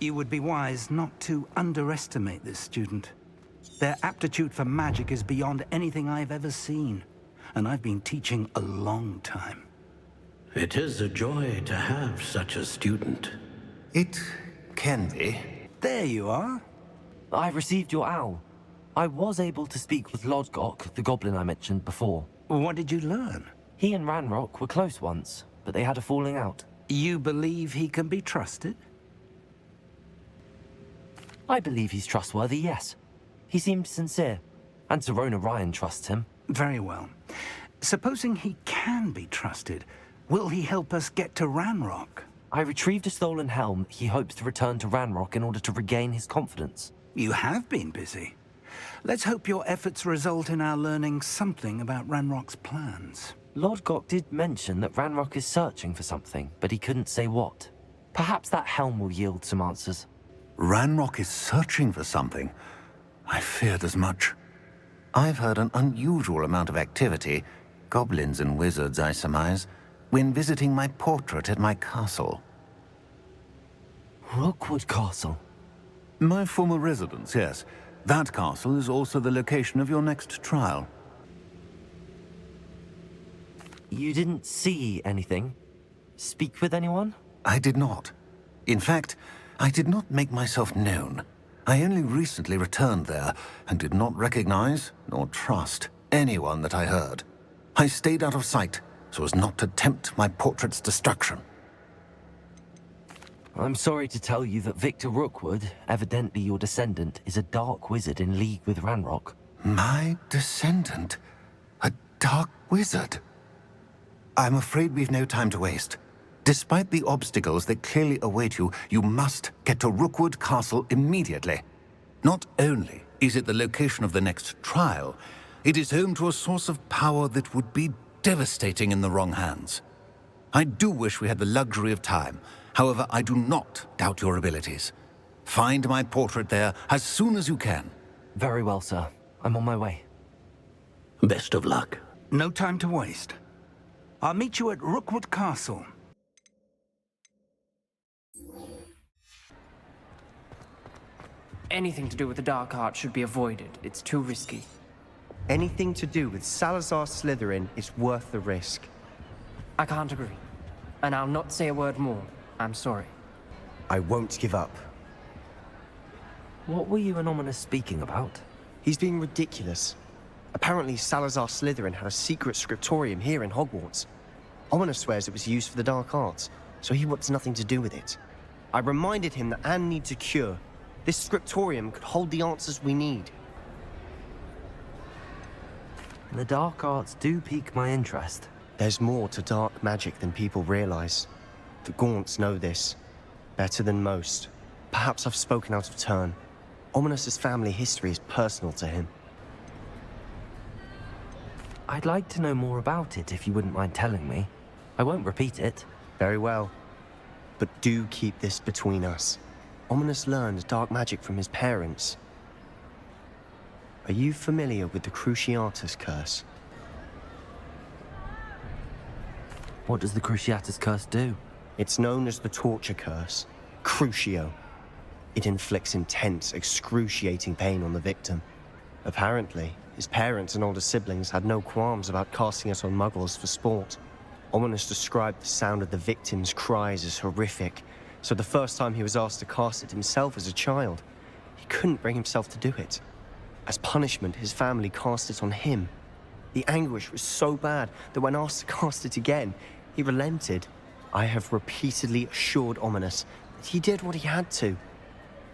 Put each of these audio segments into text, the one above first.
You would be wise not to underestimate this student. Their aptitude for magic is beyond anything I've ever seen, and I've been teaching a long time. It is a joy to have such a student. It can be. There you are. I received your owl. I was able to speak with Lodgok, the goblin I mentioned before. What did you learn? He and Ranrok were close once, but they had a falling out. You believe he can be trusted? I believe he's trustworthy, yes. He seemed sincere, and Serona Ryan trusts him. Very well. Supposing he can be trusted, will he help us get to Ranrok? I retrieved a stolen helm he hopes to return to Ranrok in order to regain his confidence. You have been busy. Let's hope your efforts result in our learning something about Ranrock's plans. Lodgok did mention that Ranrok is searching for something, but he couldn't say what. Perhaps that helm will yield some answers. Ranrok is searching for something. I feared as much. I've heard an unusual amount of activity, goblins and wizards, I surmise, when visiting my portrait at my castle. Rookwood Castle? My former residence, yes. That castle is also the location of your next trial. You didn't see anything? Speak with anyone? I did not. In fact, I did not make myself known. I only recently returned there and did not recognize nor trust anyone that I heard. I stayed out of sight so as not to tempt my portrait's destruction. I'm sorry to tell you that Victor Rookwood, evidently your descendant, is a dark wizard in league with Ranrok. My descendant? A dark wizard? I'm afraid we've no time to waste. Despite the obstacles that clearly await you, you must get to Rookwood Castle immediately. Not only is it the location of the next trial, it is home to a source of power that would be devastating in the wrong hands. I do wish we had the luxury of time. However, I do not doubt your abilities. Find my portrait there as soon as you can. Very well, sir. I'm on my way. Best of luck. No time to waste. I'll meet you at Rookwood Castle. Anything to do with the dark art should be avoided. It's too risky. Anything to do with Salazar Slytherin is worth the risk. I can't agree. And I'll not say a word more. I'm sorry. I won't give up. What were you and Ominous speaking about? He's being ridiculous. Apparently Salazar Slytherin had a secret scriptorium here in Hogwarts. Ominous swears it was used for the dark arts, so he wants nothing to do with it. I reminded him that Anne needs a cure. This scriptorium could hold the answers we need. The dark arts do pique my interest. There's more to dark magic than people realize. The Gaunts know this. Better than most. Perhaps I've spoken out of turn. Ominous's family history is personal to him. I'd like to know more about it if you wouldn't mind telling me. I won't repeat it. Very well. But do keep this between us. Ominous learned dark magic from his parents. Are you familiar with the Cruciatus Curse? What does the Cruciatus Curse do? It's known as the Torture Curse, Crucio. It inflicts intense, excruciating pain on the victim. Apparently, his parents and older siblings had no qualms about casting it on muggles for sport. Ominous described the sound of the victim's cries as horrific, so the first time he was asked to cast it himself as a child, he couldn't bring himself to do it. As punishment, his family cast it on him. The anguish was so bad that when asked to cast it again, he relented. I have repeatedly assured Ominous that he did what he had to,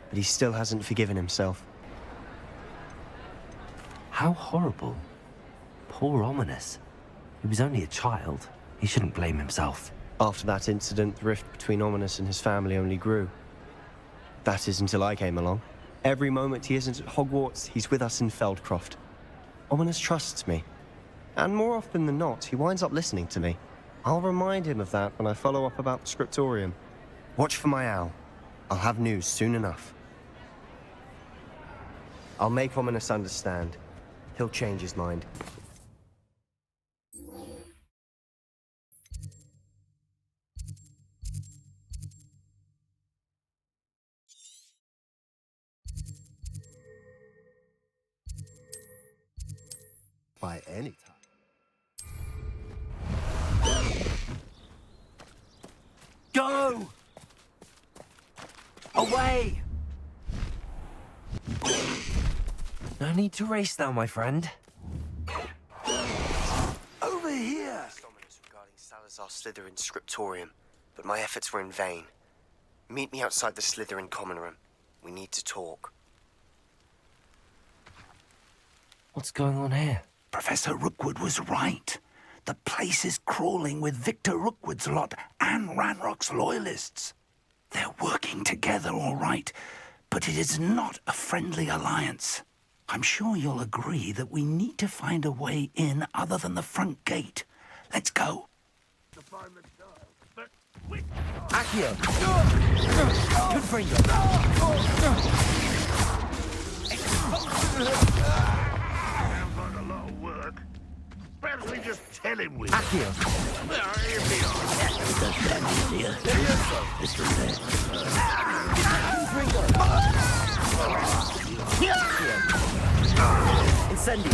but he still hasn't forgiven himself. How horrible. Poor Ominous. He was only a child. He shouldn't blame himself. After that incident, the rift between Ominous and his family only grew. That is until I came along. Every moment he isn't at Hogwarts, he's with us in Feldcroft. Ominous trusts me. And more often than not, he winds up listening to me. I'll remind him of that when I follow up about the scriptorium. Watch for my owl. I'll have news soon enough. I'll make Ominous understand. He'll change his mind. by any time. Go! Away! No need to race now, my friend. Over here! Regarding Salazar Slytherin's scriptorium, but my efforts were in vain. Meet me outside the Slytherin common room. We need to talk. What's going on here? Professor Rookwood was right. The place is crawling with Victor Rookwood's lot and Ranrok's loyalists. They're working together, all right, but it is not a friendly alliance. I'm sure you'll agree that we need to find a way in other than the front gate. Let's go. Accio! Confringo! Sounds like a lot of work. Perhaps we just tell him we... Accio! Incendio!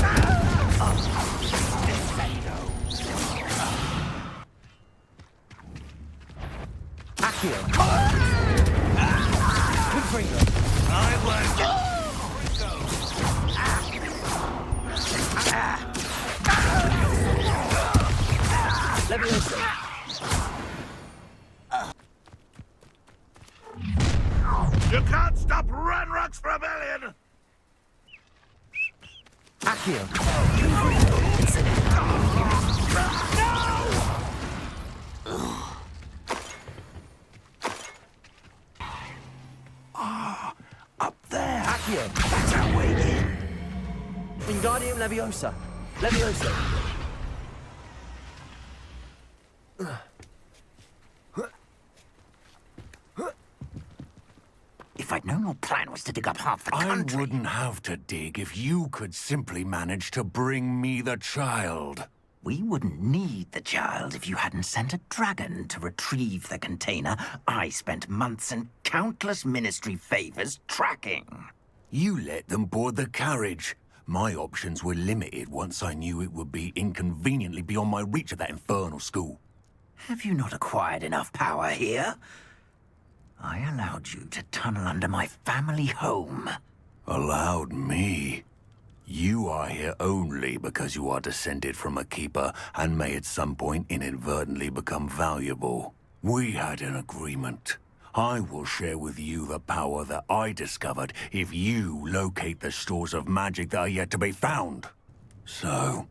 Accio! Confringo! Leviosa! You can't stop Ranrok's rebellion! Accio! Up there. Accio! That's our way in. Wingardium Leviosa! Leviosa! If I'd known your plan was to dig up half the I country... wouldn't have to dig if you could simply manage to bring me the child. We wouldn't need the child if you hadn't sent a dragon to retrieve the container I spent months and countless ministry favors tracking. You let them board the carriage. My options were limited once I knew it would be inconveniently beyond my reach at that infernal school. Have you not acquired enough power here? I allowed you to tunnel under my family home. Allowed me? You are here only because you are descended from a keeper and may at some point inadvertently become valuable. We had an agreement. I will share with you the power that I discovered if you locate the stores of magic that are yet to be found. So,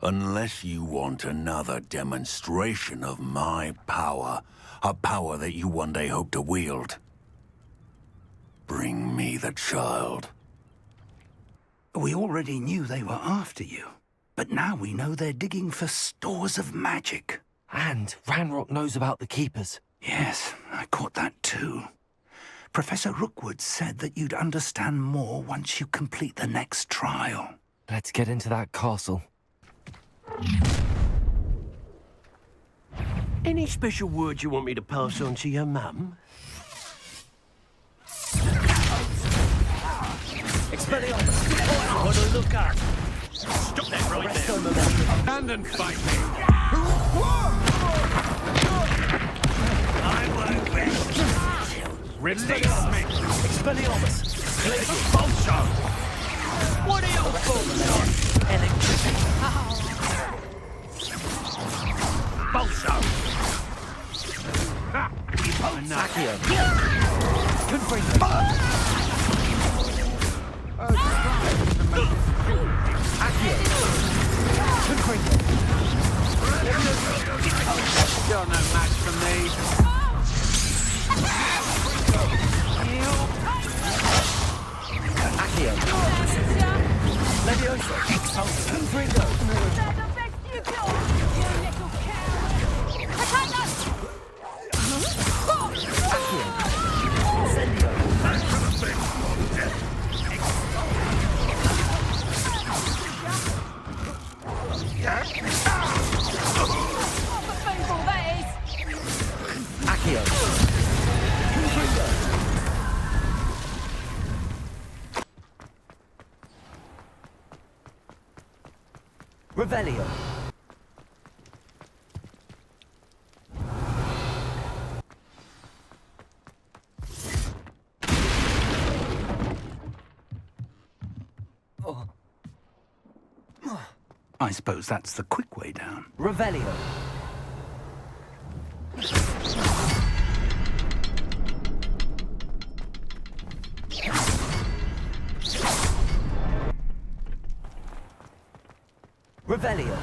unless you want another demonstration of my power, a power that you one day hope to wield, bring me the child. We already knew they were after you, but now we know they're digging for stores of magic. And Ranrok knows about the Keepers. Yes, I caught that too. Professor Rookwood said that you'd understand more once you complete the next trial. Let's get into that castle. Any special words you want me to pass on to your mum? Expelliarmus! Want to look up? Stop that right there! Stand and fight me! I won't rest! Release me! Expelliarmus! Expulso! What are you for? Electricity! Expulso! Accio! Confringo! Accio! Confringo! You're no match for me. Accio! Leviosa! Confringo! Accio! Incendio! Accio! Confringo! Revelio. I suppose that's the quick way down. Revelio. Revelio.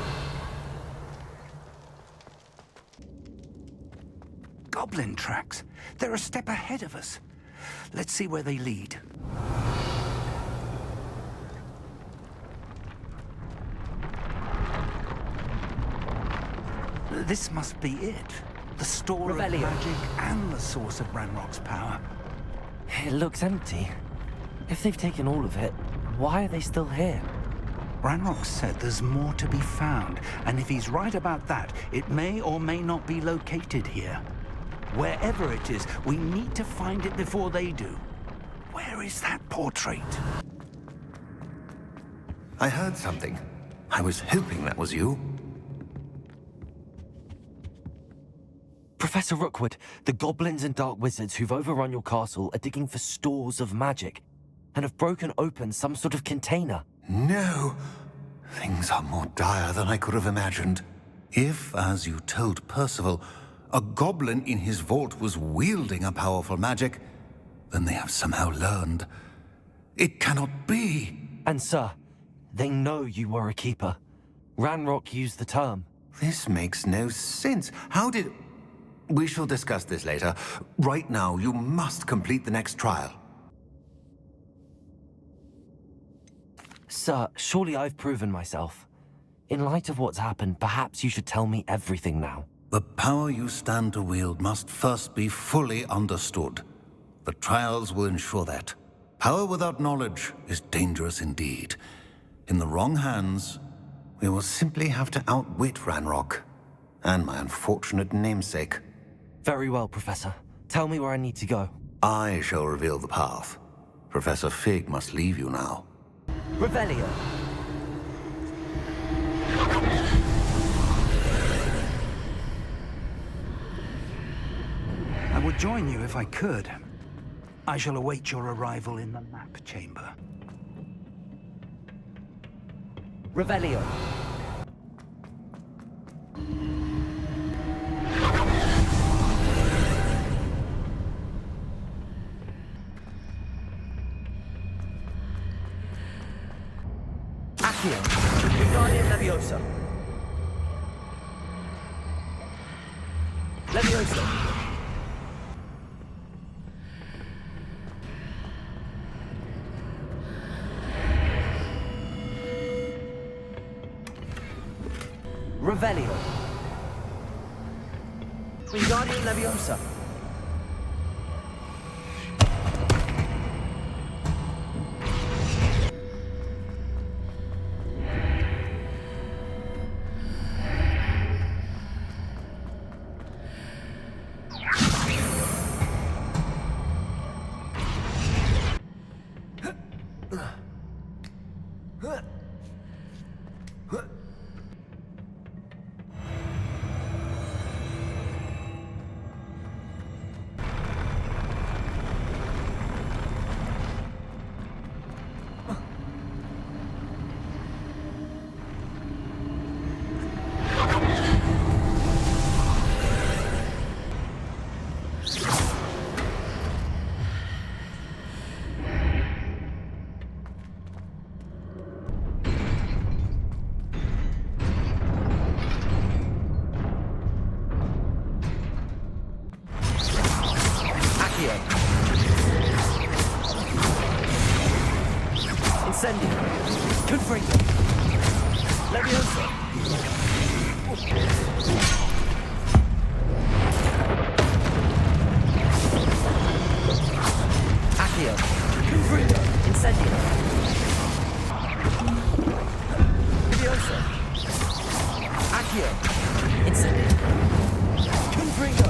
Goblin tracks. They're a step ahead of us. Let's see where they lead. This must be it. The store of Revelio. magic and the source of Ranrok's power. It looks empty. If they've taken all of it, why are they still here? Ranrok said there's more to be found, and if he's right about that, it may or may not be located here. Wherever it is, we need to find it before they do. Where is that portrait? I heard something. I was hoping that was you. Professor Rookwood, the goblins and dark wizards who've overrun your castle are digging for stores of magic and have broken open some sort of container. No. Things are more dire than I could have imagined. If, as you told Percival, a goblin in his vault was wielding a powerful magic, then they have somehow learned. It cannot be. And sir, they know you were a keeper. Ranrok used the term. This makes no sense. How did... We shall discuss this later. Right now, you must complete the next trial. Sir, surely I've proven myself. In light of what's happened, perhaps you should tell me everything now. The power you stand to wield must first be fully understood. The trials will ensure that. Power without knowledge is dangerous indeed. In the wrong hands, we will simply have to outwit Ranrok and my unfortunate namesake. Very well, Professor. Tell me where I need to go. I shall reveal the path. Professor Fig must leave you now. Revelio. I would join you if I could. I shall await your arrival in the map chamber. Revelio. Accio. Guardian Leviosa. Leviosa. Revelio. Wingardium Leviosa. Incendio. Confringo. Leviosa. Accio. Confringo. Incendio. Leviosa. Accio. Incendio. Confringo.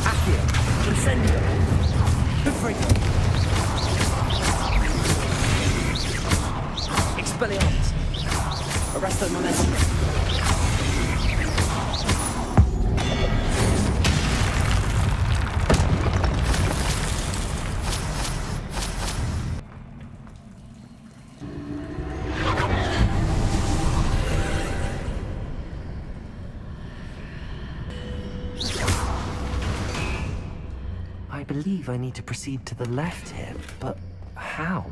Accio. Incendio. Confringo. Expelliarmus. Arresto momentum. I believe I need to proceed to the left here, but how?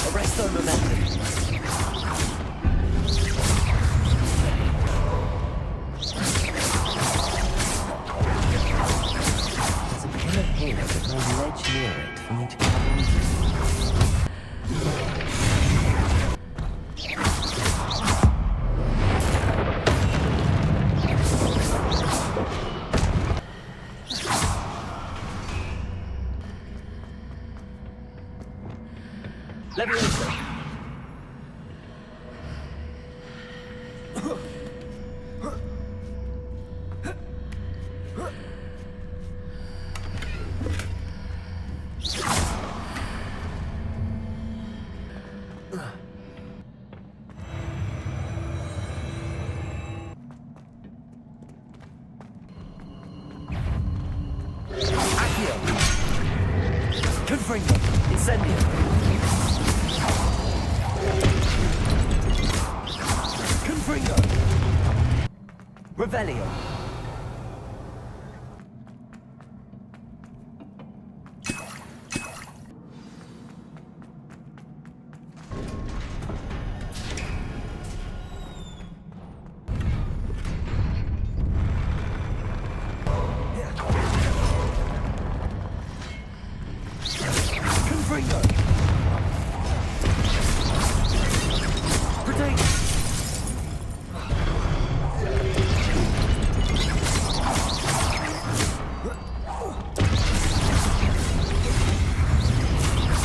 Arresto momentum. There's a pillar here with no ledge near it for me to climb onto. Leviosa. Accio. Confringo. Incendio. Confringo. Revelio. Confringo. Protect.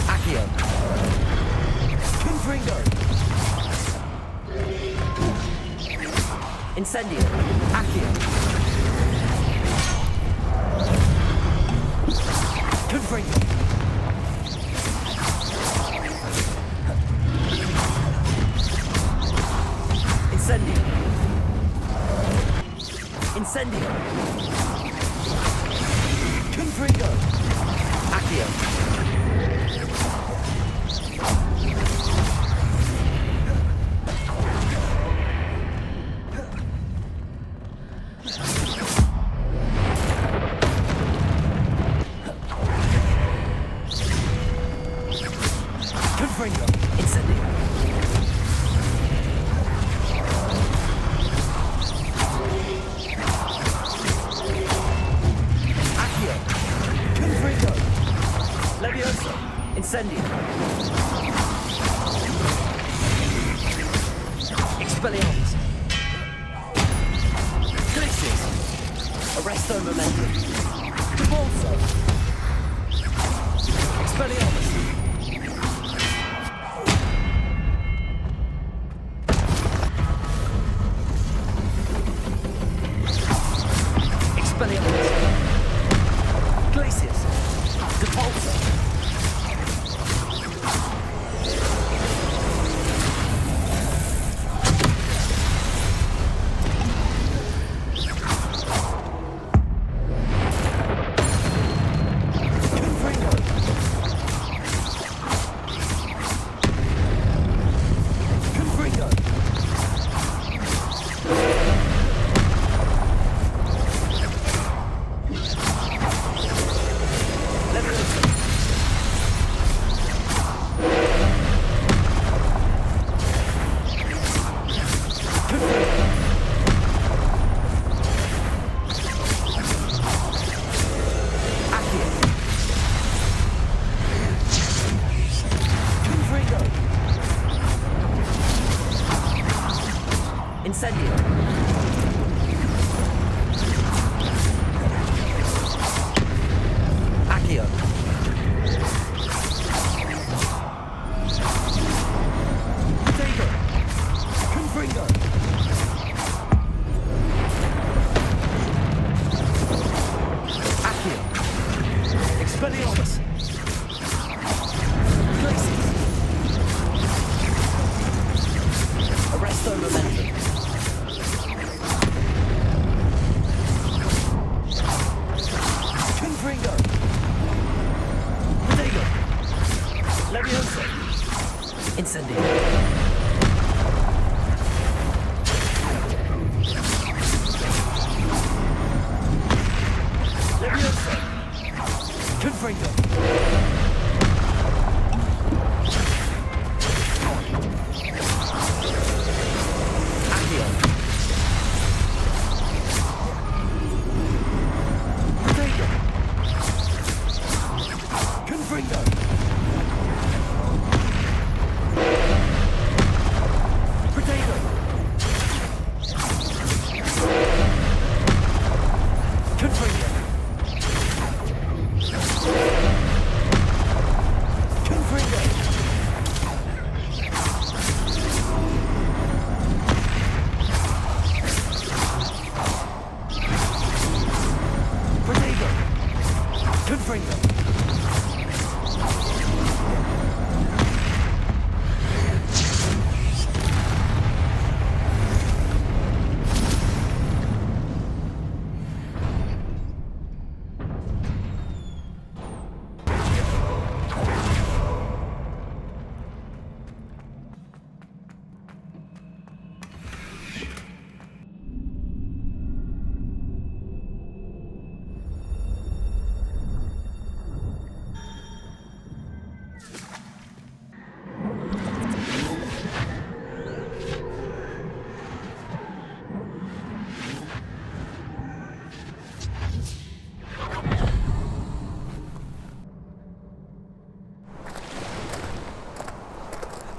Accio. Confringo. Incendio. Accio. Confringo. Incendio. Incendio. Confringo. Accio. Confringo. Incendio. Accio. Confringo. Leviosa. Incendio. Expelliarmus. Glitches. Arresto momentum. Convulso. Expelliarmus. Expelliarmus. Glacius. Depulso. Confringo. Confringo. Leviosa. Accio. Potato. Confringo. Accio. Expelliarmus. Glacis. Arresto momentum. Confringo. Potato. Leviosa. Incendio. Leviosa. Confringo. Accio. Potato. Confringo. Potato. Confringo. Confringo. Potato. Confringo.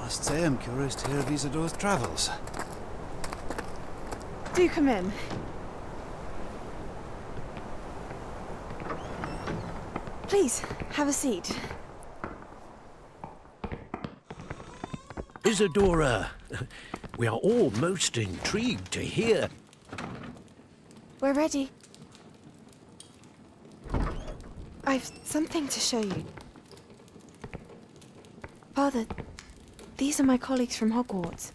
Must say I'm curious to hear of Isadore's travels. Do come in. Please, have a seat. Isadora, we are all most intrigued to hear. We're ready. I've something to show you. Father, these are my colleagues from Hogwarts.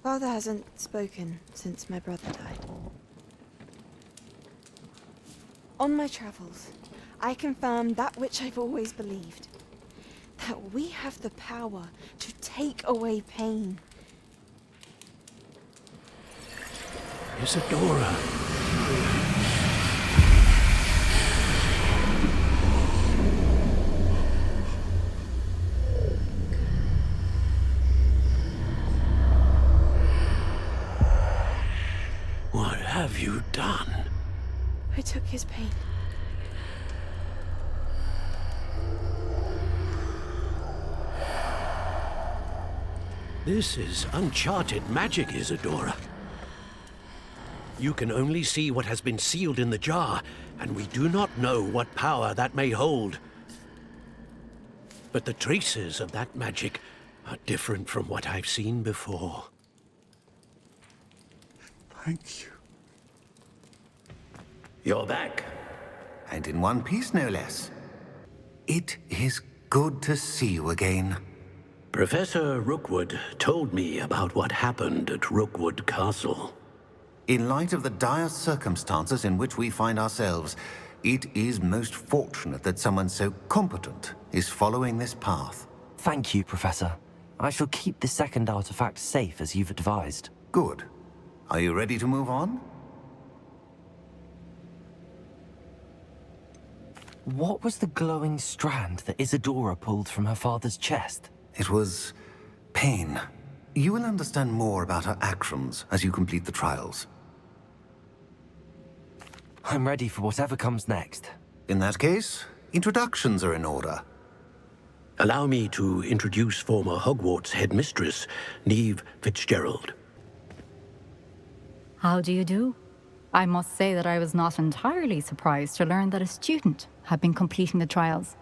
Father hasn't spoken since my brother died. On my travels, I confirmed that which I've always believed. That we have the power to take away pain. Isadora. What have you done? I took his pain. This is uncharted magic, Isadora. You can only see what has been sealed in the jar, and we do not know what power that may hold. But the traces of that magic are different from what I've seen before. Thank you. You're back. And in one piece, no less. It is good to see you again. Professor Rookwood told me about what happened at Rookwood Castle. In light of the dire circumstances in which we find ourselves, it is most fortunate that someone so competent is following this path. Thank you, Professor. I shall keep the second artifact safe as you've advised. Good. Are you ready to move on? What was the glowing strand that Isadora pulled from her father's chest? It was pain. You will understand more about her actions as you complete the trials. I'm ready for whatever comes next. In that case, introductions are in order. Allow me to introduce former Hogwarts headmistress, Neve Fitzgerald. How do you do? I must say that I was not entirely surprised to learn that a student had been completing the trials.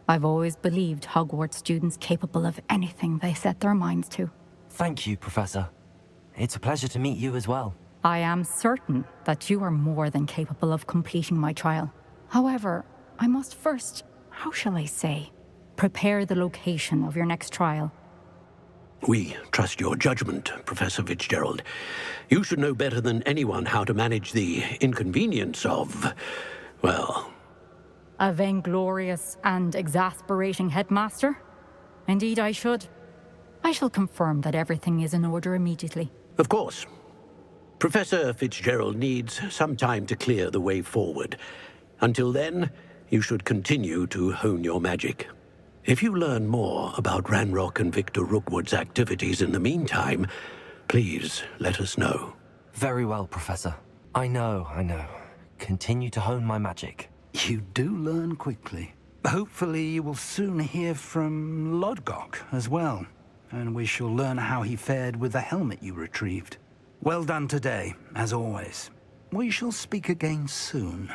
I've always believed Hogwarts students capable of anything they set their minds to. Thank you, Professor. It's a pleasure to meet you as well. I am certain that you are more than capable of completing my trial. However, I must first, how shall I say, prepare the location of your next trial. We trust your judgment, Professor Fitzgerald. You should know better than anyone how to manage the inconvenience of, well... A vainglorious and exasperating headmaster? Indeed I should. I shall confirm that everything is in order immediately. Of course. Professor Fitzgerald needs some time to clear the way forward. Until then, you should continue to hone your magic. If you learn more about Ranrok and Victor Rookwood's activities in the meantime, please let us know. Very well, Professor. I know. Continue to hone my magic. You do learn quickly. Hopefully you will soon hear from Lodgok as well, and we shall learn how he fared with the helmet you retrieved. Well done today, as always. We shall speak again soon.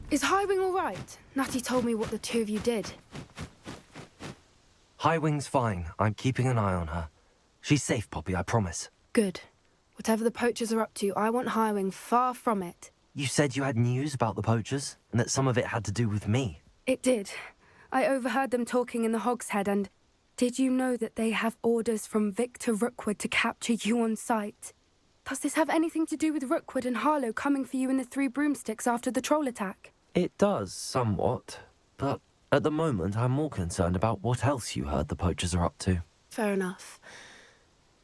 Is Highwing all right? Natty told me what the two of you did. Highwing's fine. I'm keeping an eye on her. She's safe, Poppy, I promise. Good. Whatever the poachers are up to, I want Highwing far from it. You said you had news about the poachers, and that some of it had to do with me. It did. I overheard them talking in the Hogshead, and did you know that they have orders from Victor Rookwood to capture you on sight? Does this have anything to do with Rookwood and Harlow coming for you in the Three Broomsticks after the troll attack? It does, somewhat. But at the moment, I'm more concerned about what else you heard the poachers are up to. Fair enough.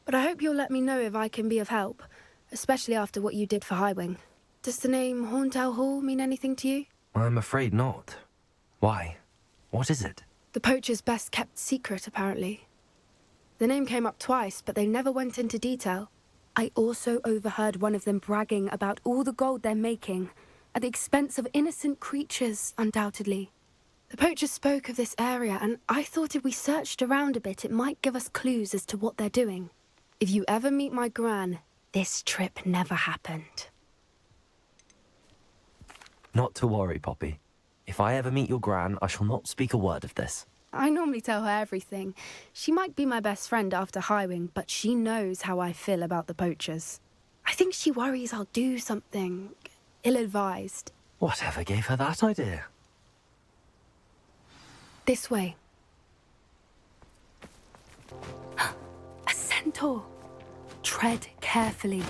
But I hope you'll let me know if I can be of help, especially after what you did for Highwing. Does the name Horntail Hall mean anything to you? I'm afraid not. Why? What is it? The poachers' best-kept secret, apparently. The name came up twice, but they never went into detail. I also overheard one of them bragging about all the gold they're making, at the expense of innocent creatures, undoubtedly. The poachers spoke of this area, and I thought if we searched around a bit, it might give us clues as to what they're doing. If you ever meet my gran, this trip never happened. Not to worry, Poppy. If I ever meet your gran, I shall not speak a word of this. I normally tell her everything. She might be my best friend after Highwing, but she knows how I feel about the poachers. I think she worries I'll do something ill-advised. Whatever gave her that idea? This way. A centaur. Tread carefully.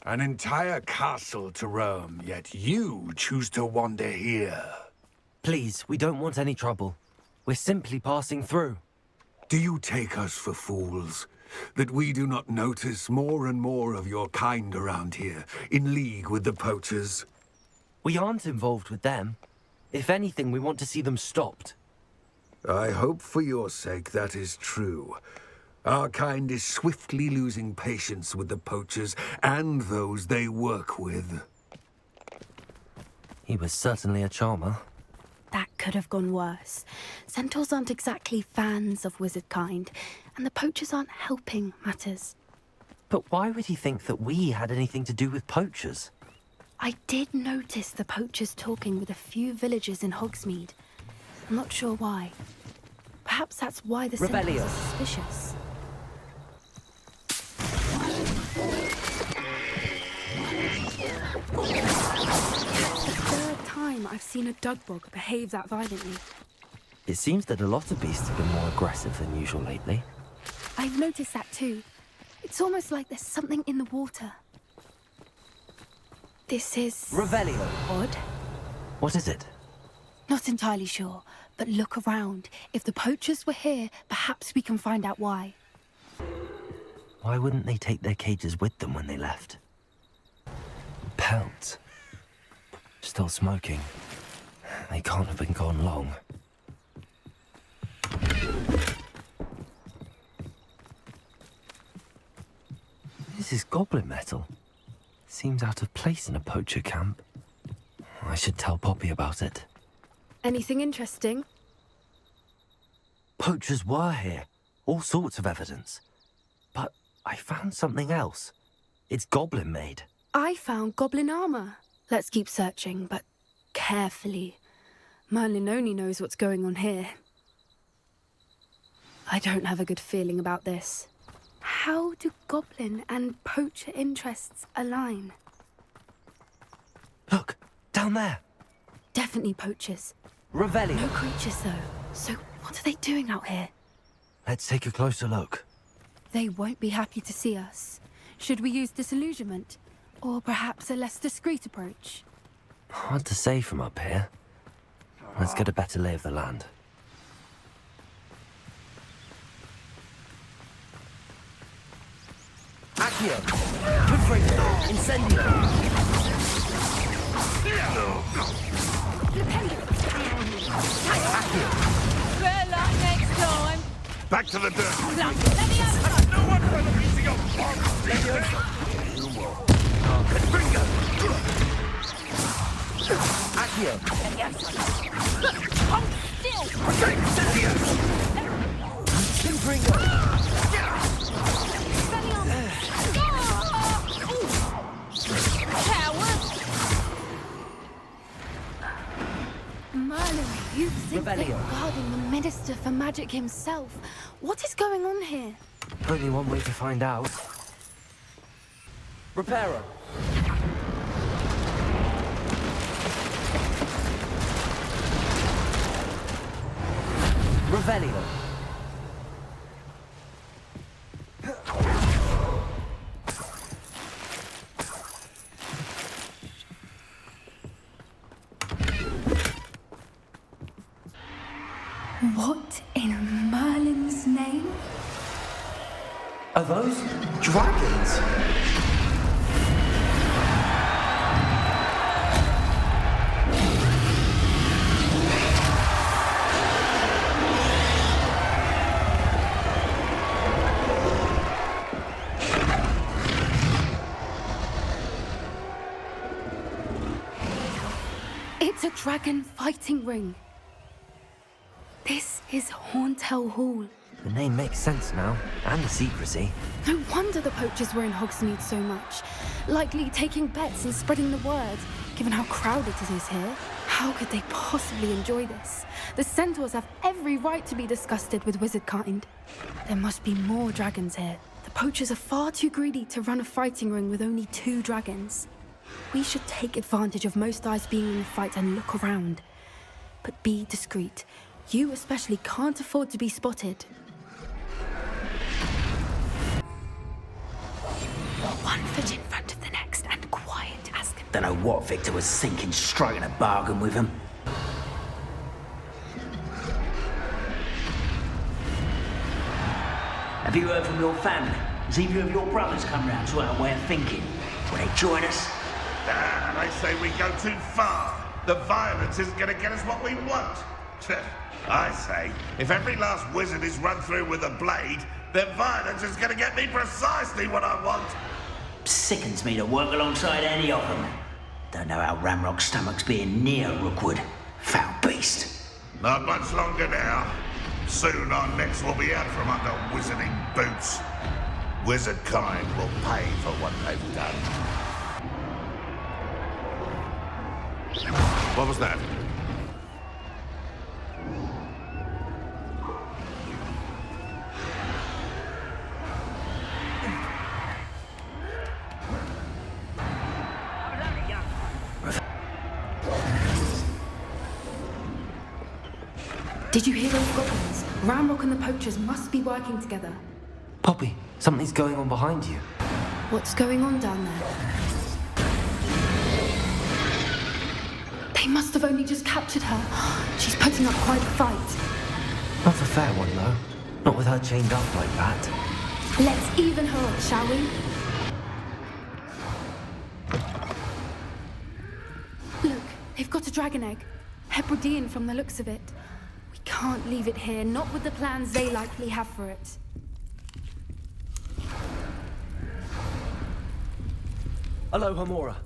An entire castle to roam, yet you choose to wander here. Please, we don't want any trouble. We're simply passing through. Do you take us for fools? That we do not notice more and more of your kind around here, in league with the poachers? We aren't involved with them. If anything, we want to see them stopped. I hope for your sake that is true. Our kind is swiftly losing patience with the poachers and those they work with. He was certainly a charmer. That could have gone worse. Centaurs aren't exactly fans of wizard kind, and the poachers aren't helping matters. But why would he think that we had anything to do with poachers? I did notice the poachers talking with a few villagers in Hogsmeade. I'm not sure why. Perhaps that's why the Centaurs are suspicious. I've seen a dugbog behave that violently. It seems that a lot of beasts have been more aggressive than usual lately. I've noticed that too. It's almost like there's something in the water. This is... Revelio. Odd. What is it? Not entirely sure, but look around. If the poachers were here, perhaps we can find out why. Why wouldn't they take their cages with them when they left? Pelts. Still smoking. They can't have been gone long. This is goblin metal. Seems out of place in a poacher camp. I should tell Poppy about it. Anything interesting? Poachers were here. All sorts of evidence. But I found something else. It's goblin made. I found goblin armor. Let's keep searching, but carefully. Merlin only knows what's going on here. I don't have a good feeling about this. How do goblin and poacher interests align? Look, down there. Definitely poachers. Revelio. No creatures, though. So what are they doing out here? Let's take a closer look. They won't be happy to see us. Should we use disillusionment? Or perhaps a less discreet approach? Hard to say from up here. Let's get a better lay of the land. Accio! Confringo! Incendio! Accio! Better luck next time. Back to the dirt. Let me have No one for the piece of your bomb. Confringo! Accio! Hold still. Confringo! Merlin, you think they're Revelio. guarding the Minister for Magic himself? What is going on here? Only one way to find out. Reparo. Revelio. What in Merlin's name? Are those dragons? It's a dragon fighting ring. This is Hauntel Hall. The name makes sense now, and the secrecy. No wonder the poachers were in Hogsmeade so much. Likely taking bets and spreading the word, given how crowded it is here. How could they possibly enjoy this? The centaurs have every right to be disgusted with wizard kind. There must be more dragons here. The poachers are far too greedy to run a fighting ring with only 2 dragons. We should take advantage of most eyes being in the fight and look around. But be discreet. You especially can't afford to be spotted. One foot in front of the next and quiet as can be. Don't know what Victor was thinking, striking a bargain with him. Have you heard from your family? Has either of your brothers come round to our way of thinking? Will they join us? They say we go too far. The violence isn't going to get us what we want. I say, if every last wizard is run through with a blade, then violence is going to get me precisely what I want. Sickens me to work alongside any of them. Don't know how Ranrok's stomach's being near Rookwood. Foul beast. Not much longer now. Soon our necks will be out from under wizarding boots. Wizard kind will pay for what they've done. What was that? Did you hear those goblins? Ranrok and the poachers must be working together. Poppy, something's going on behind you. What's going on down there? They must have only just captured her. She's putting up quite a fight. Not a fair one, though. Not with her chained up like that. Let's even her up, shall we? Look, they've got a dragon egg. Hebridean from the looks of it. We can't leave it here, not with the plans they likely have for it. Hello, Hamora.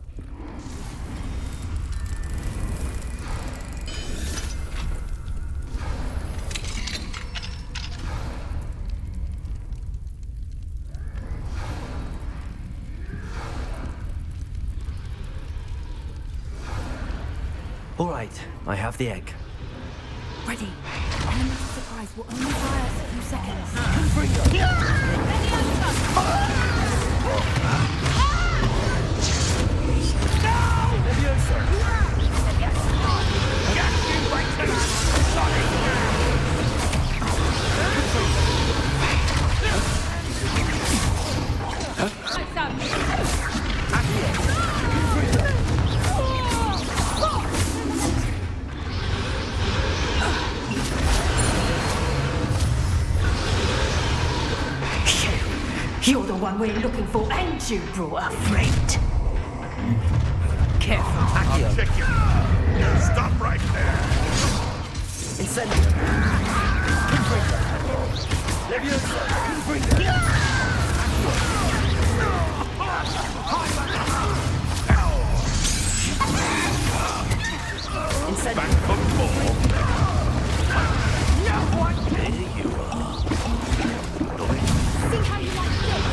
All right, I have the egg. Ready. Element of surprise will only fire us a few seconds. You're the one we're looking for, and you brought a friend. Careful. I'll check you. Stop right there. Incendio. Leviosa. Incendio. Back for more. There you are. See how you like this?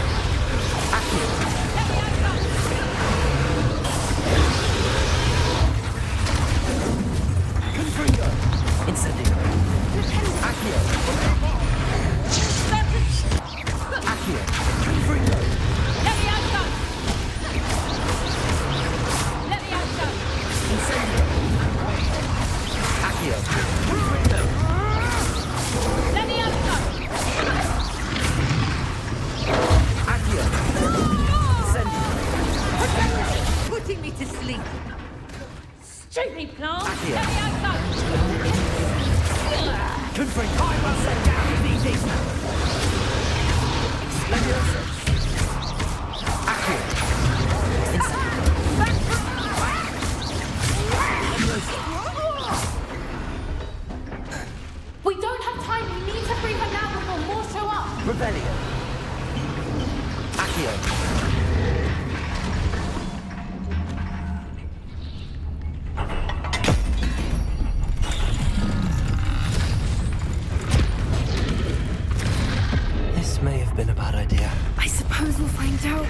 Confringo. Incendio. Accio. Accio. Confringo. Incendio. Accio. Confringo. Accio. Incendio. Putting me to sleep. Stupid plant. Accio. Confringo. I will send down these. Leviosa. Accio. Incendio. We don't have time. We need to free her now before more show up. Rebellion. Accio. This may have been a bad idea. I suppose we'll find out.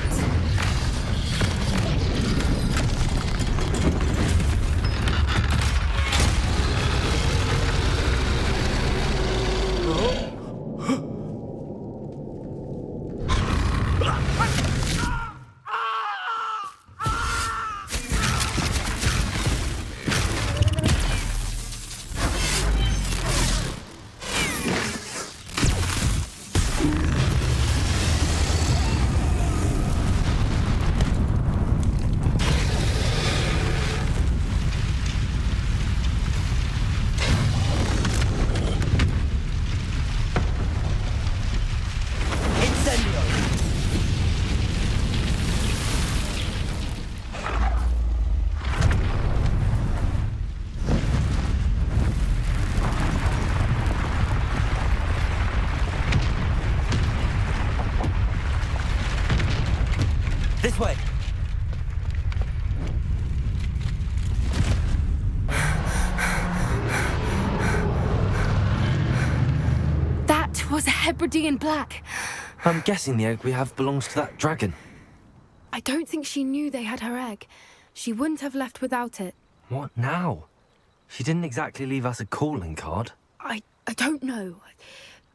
This way. That was a Hebridean black. I'm guessing the egg we have belongs to that dragon. I don't think she knew they had her egg. She wouldn't have left without it. What now? She didn't exactly leave us a calling card. I don't know.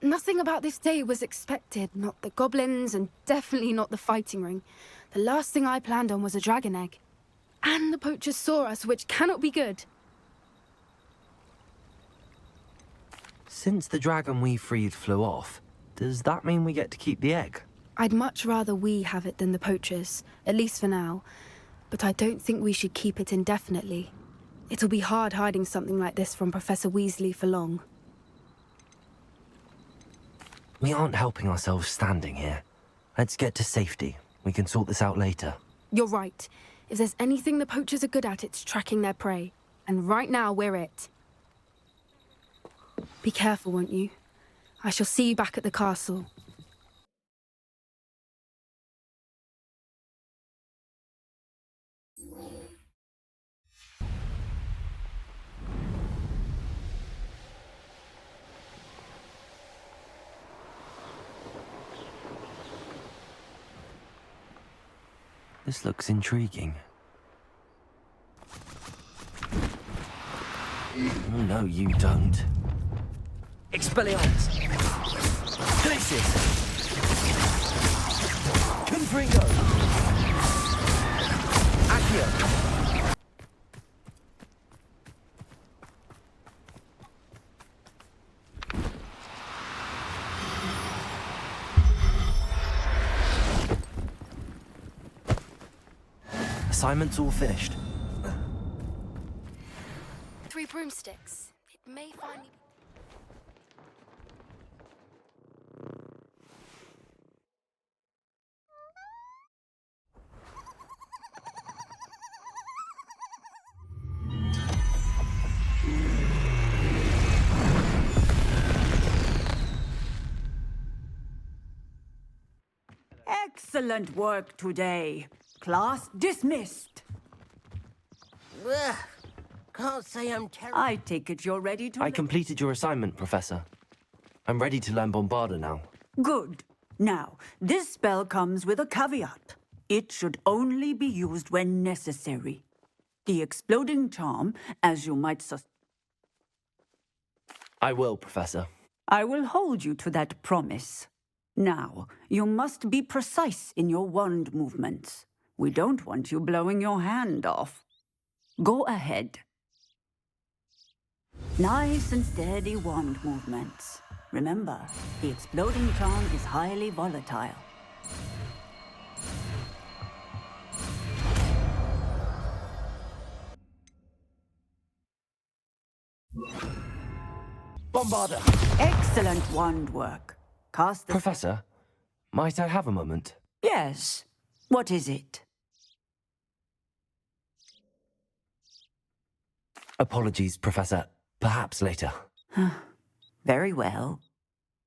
Nothing about this day was expected. Not the goblins, and definitely not the fighting ring. The last thing I planned on was a dragon egg. And the poachers saw us, which cannot be good. Since the dragon we freed flew off, does that mean we get to keep the egg? I'd much rather we have it than the poachers, at least for now. But I don't think we should keep it indefinitely. It'll be hard hiding something like this from Professor Weasley for long. We aren't helping ourselves standing here. Let's get to safety. We can sort this out later. You're right. If there's anything the poachers are good at, it's tracking their prey. And right now, we're it. Be careful, won't you? I shall see you back at the castle. This looks intriguing. Oh, no, you don't. Expelliarmus! Glacius! Confringo! Accio! Assignment's all finished. 3 broomsticks. It may finally... Excellent work today. Class dismissed. Ugh, can't say I'm terrible. I take it you're ready to... I completed your assignment, Professor. I'm ready to learn Bombarda now. Good. Now, this spell comes with a caveat. It should only be used when necessary. The exploding charm, as you might I will, Professor. I will hold you to that promise. Now, you must be precise in your wand movements. We don't want you blowing your hand off. Go ahead. Nice and steady wand movements. Remember, the exploding charm is highly volatile. Bombarda! Excellent wand work. Cast the... Professor, might I have a moment? Yes. What is it? Apologies, Professor. Perhaps later. Very well.